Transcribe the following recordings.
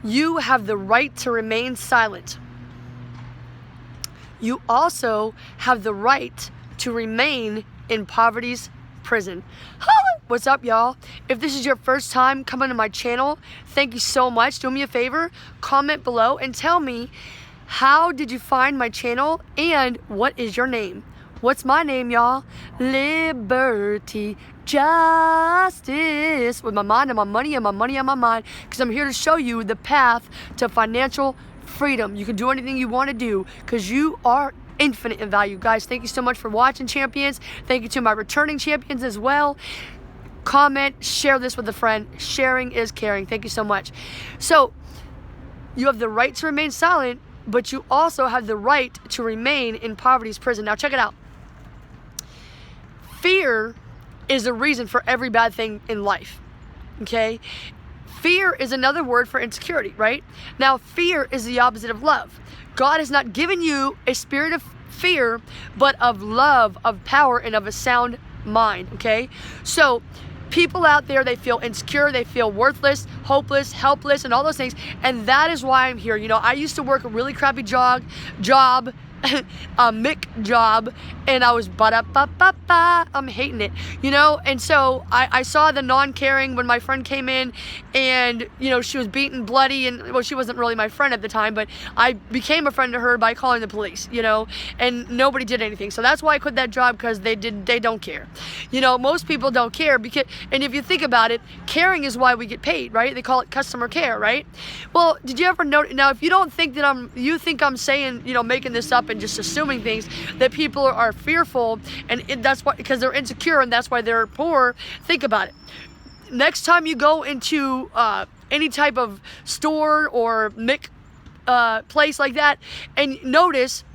You have the right to remain silent. You also have the right to remain in poverty's prison. What's up, y'all? If this is your first time coming to my channel, thank you so much. Do me a favor, comment below and tell me, how did you find my channel and what is your name? What's my name, y'all? Liberty, justice, with my mind and my money and my money on my mind, because I'm here to show you the path to financial freedom. You can do anything you want to do because you are infinite in value. Guys, thank you so much for watching, champions. Thank you to my returning champions as well. Comment, share this with a friend. Sharing is caring. Thank you so much. So, you have the right to remain silent, but you also have the right to remain in poverty's prison. Now, check it out. Fear is the reason for every bad thing in life, okay? Fear is another word for insecurity, right? Now, fear is the opposite of love. God has not given you a spirit of fear, but of love, of power, and of a sound mind, okay? So, people out there, they feel insecure, they feel worthless, hopeless, helpless, and all those things, and that is why I'm here. You know, I used to work a really crappy job, a Mick job, and I was I'm hating it, you know. And so I saw the non-caring when my friend came in, and you know, she was beaten bloody, and well, she wasn't really my friend at the time, but I became a friend to her by calling the police, you know, and nobody did anything. So that's why I quit that job, because they don't care. You know, most people don't care, because, and if you think about it, caring is why we get paid, right? They call it customer care, right? Well, did you ever notice? Now, if you don't think that you think I'm saying, you know, making this up and just assuming things, that people are fearful, and that's why, because they're insecure, and that's why they're poor. Think about it. Next time you go into any type of store or place like that, and notice,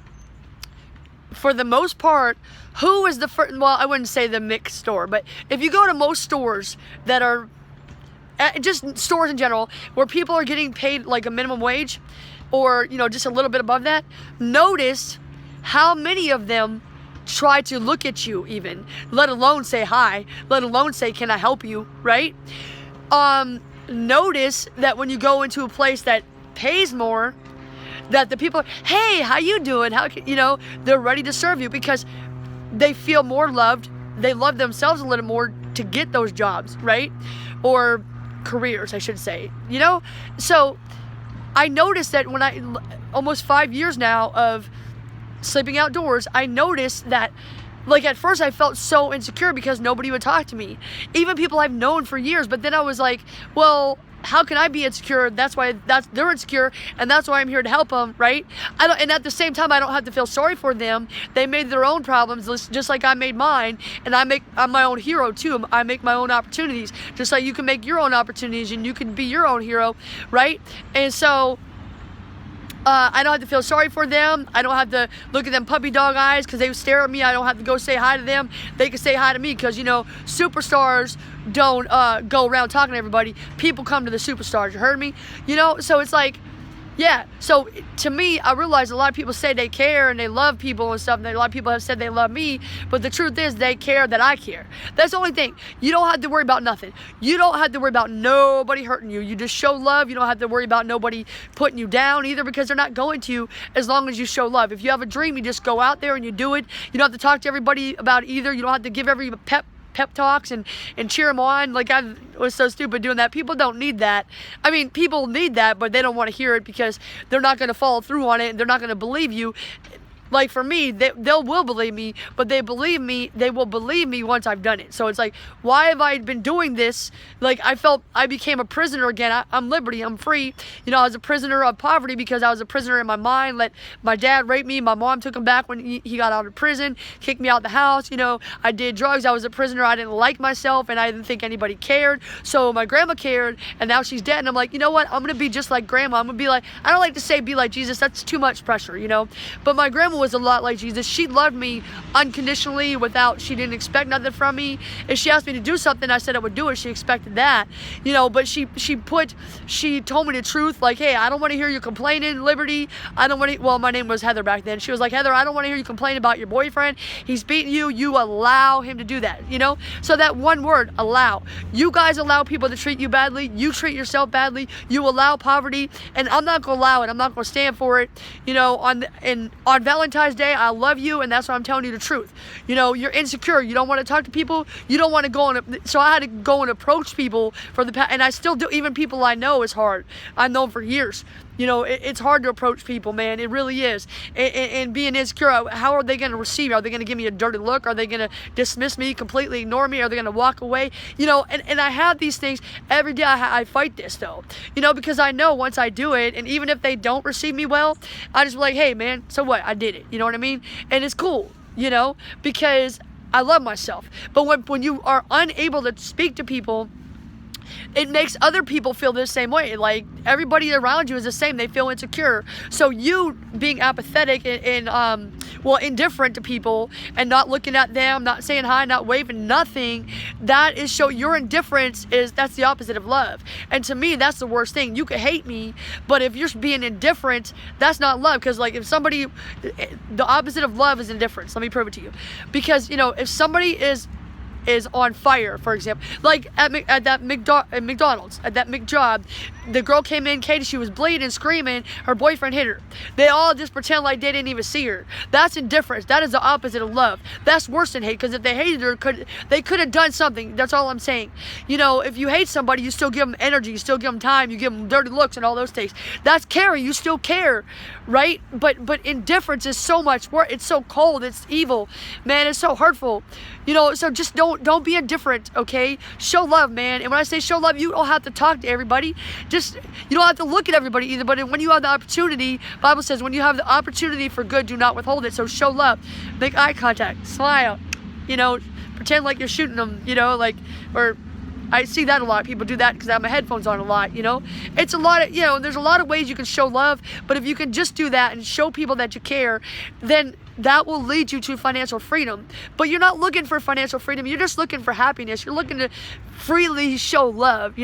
for the most part, who is the first? Well, I wouldn't say the Mick store, but if you go to most stores that are just stores in general, where people are getting paid like a minimum wage, or you know, just a little bit above that, notice how many of them try to look at you, even, let alone say hi, let alone say, can I help you, right? Notice that when you go into a place that pays more, that the people, hey, how you doing? How can, you know, they're ready to serve you, because they feel more loved. They love themselves a little more to get those jobs, right? Or careers, I should say, you know? So I noticed that when almost 5 years now of sleeping outdoors, I noticed that, like, at first I felt so insecure because nobody would talk to me, even people I've known for years. But then I was like, well, how can I be insecure? They're insecure, and that's why I'm here to help them, right? And at the same time, I don't have to feel sorry for them. They made their own problems, just like I made mine, and I'm my own hero too. I make my own opportunities, just like you can make your own opportunities, and you can be your own hero, right? And so I don't have to feel sorry for them. I don't have to look at them puppy dog eyes because they stare at me. I don't have to go say hi to them. They can say hi to me, because, you know, superstars don't go around talking to everybody. People come to the superstars. You heard me? You know, so it's like, yeah. So to me, I realize a lot of people say they care and they love people and stuff. And a lot of people have said they love me. But the truth is, they care that I care. That's the only thing. You don't have to worry about nothing. You don't have to worry about nobody hurting you. You just show love. You don't have to worry about nobody putting you down either, because they're not going to, as long as you show love. If you have a dream, you just go out there and you do it. You don't have to talk to everybody about it either. You don't have to give every pep talks and cheer them on. Like, I was so stupid doing that. People don't need that. I mean, people need that, but they don't want to hear it because they're not going to follow through on it, and they're not going to believe you. Like, for me, they will believe me, but they will believe me once I've done it. So it's like, why have I been doing this? Like, I felt I became a prisoner again. I'm liberty. I'm free. You know, I was a prisoner of poverty because I was a prisoner in my mind. Let my dad rape me. My mom took him back when he got out of prison, kicked me out the house. You know, I did drugs. I was a prisoner. I didn't like myself, and I didn't think anybody cared. So my grandma cared, and now she's dead. And I'm like, you know what? I'm going to be just like grandma. I'm going to be like, I don't like to say be like Jesus. That's too much pressure, you know. But my grandma was a lot like Jesus. She loved me unconditionally she didn't expect nothing from me. If she asked me to do something, I said I would do it. She expected that, but she told me the truth. Like, hey, I don't want to hear you complaining, Liberty. I don't want to, well, my name was Heather back then. She was like, Heather, I don't want to hear you complain about your boyfriend. He's beating you. You allow him to do that, So that one word, allow. You guys allow people to treat you badly. You treat yourself badly. You allow poverty, and I'm not going to allow it. I'm not going to stand for it. On Valentine's Day, I love you, and that's why I'm telling you the truth. You're insecure. You don't want to talk to people. You don't want to go so I had to go and approach people and I still do. Even people I know is hard. I've known for years. It's hard to approach people, man. It really is. And being insecure, how are they going to receive? Are they going to give me a dirty look? Are they going to dismiss me, completely ignore me? Are they going to walk away? And I have these things every day. I fight this, though, because I know once I do it, and even if they don't receive me well, I just be like, hey, man, so what? I did it. You know what I mean? And it's cool, because I love myself. But when you are unable to speak to people, it makes other people feel the same way. Like, everybody around you is the same. They feel insecure. So you being apathetic and indifferent to people and not looking at them, not saying hi, not waving, nothing, your indifference that's the opposite of love. And to me, that's the worst thing. You could hate me, but if you're being indifferent, that's not love. Because like, the opposite of love is indifference. Let me prove it to you. Because, if somebody is on fire, for example, like at that McDonald's, at that McJob, the girl came in, Katie, she was bleeding, screaming, her boyfriend hit her. They all just pretend like they didn't even see her. That's indifference. That is the opposite of love. That's worse than hate, because if they hated her, they could have done something. That's all I'm saying. If you hate somebody, you still give them energy, you still give them time, you give them dirty looks and all those things. That's caring. You still care, right? But indifference is so much worse. It's so cold. It's evil, man. It's so hurtful. So just don't be indifferent, okay? Show love, man. And when I say show love, you don't have to talk to everybody. You don't have to look at everybody either. But when you have the opportunity, Bible says, when you have the opportunity for good, do not withhold it. So show love. Make eye contact. Smile. Pretend like you're shooting them, or I see that a lot. People do that because I have my headphones on a lot, It's a lot of, there's a lot of ways you can show love. But if you can just do that and show people that you care, then that will lead you to financial freedom. But you're not looking for financial freedom. You're just looking for happiness. You're looking to freely show love,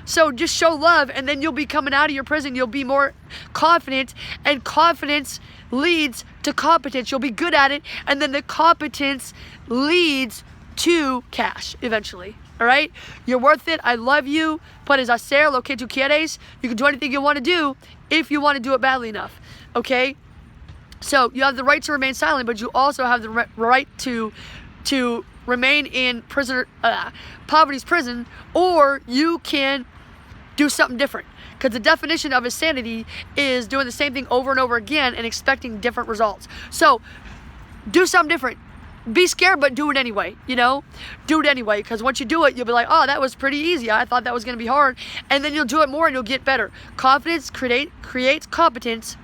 So just show love, and then you'll be coming out of your prison. You'll be more confident, and confidence leads to competence. You'll be good at it, and then the competence leads to cash eventually. All right? You're worth it. I love you. Puedes hacer lo que tú quieres. You can do anything you want to do if you want to do it badly enough. Okay? So you have the right to remain silent, but you also have the right to remain in poverty's prison, or you can do something different. Because the definition of insanity is doing the same thing over and over again and expecting different results. So do something different. Be scared, but do it anyway, Do it anyway, because once you do it, you'll be like, oh, that was pretty easy. I thought that was going to be hard. And then you'll do it more and you'll get better. Confidence creates competence.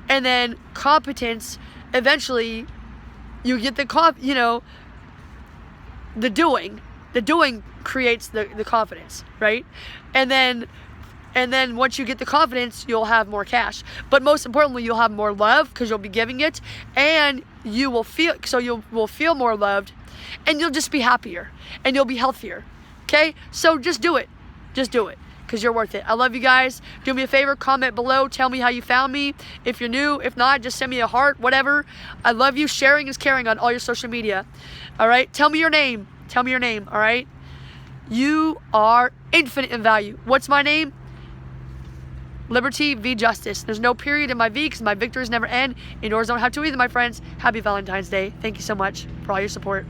And then competence, eventually, you get the doing. The doing creates the confidence, right? And then once you get the confidence, you'll have more cash. But most importantly, you'll have more love, because you'll be giving it, and you will feel more loved, and you'll just be happier, and you'll be healthier. Okay? So just do it. Just do it, because you're worth it. I love you guys. Do me a favor, comment below. Tell me how you found me. If you're new, if not, just send me a heart, whatever. I love you. Sharing is caring on all your social media. All right? Tell me your name. Tell me your name. All right? You are infinite in value. What's my name? Liberty v. Justice. There's no period in my V, because my victories never end. And yours don't have to either, my friends. Happy Valentine's Day. Thank you so much for all your support.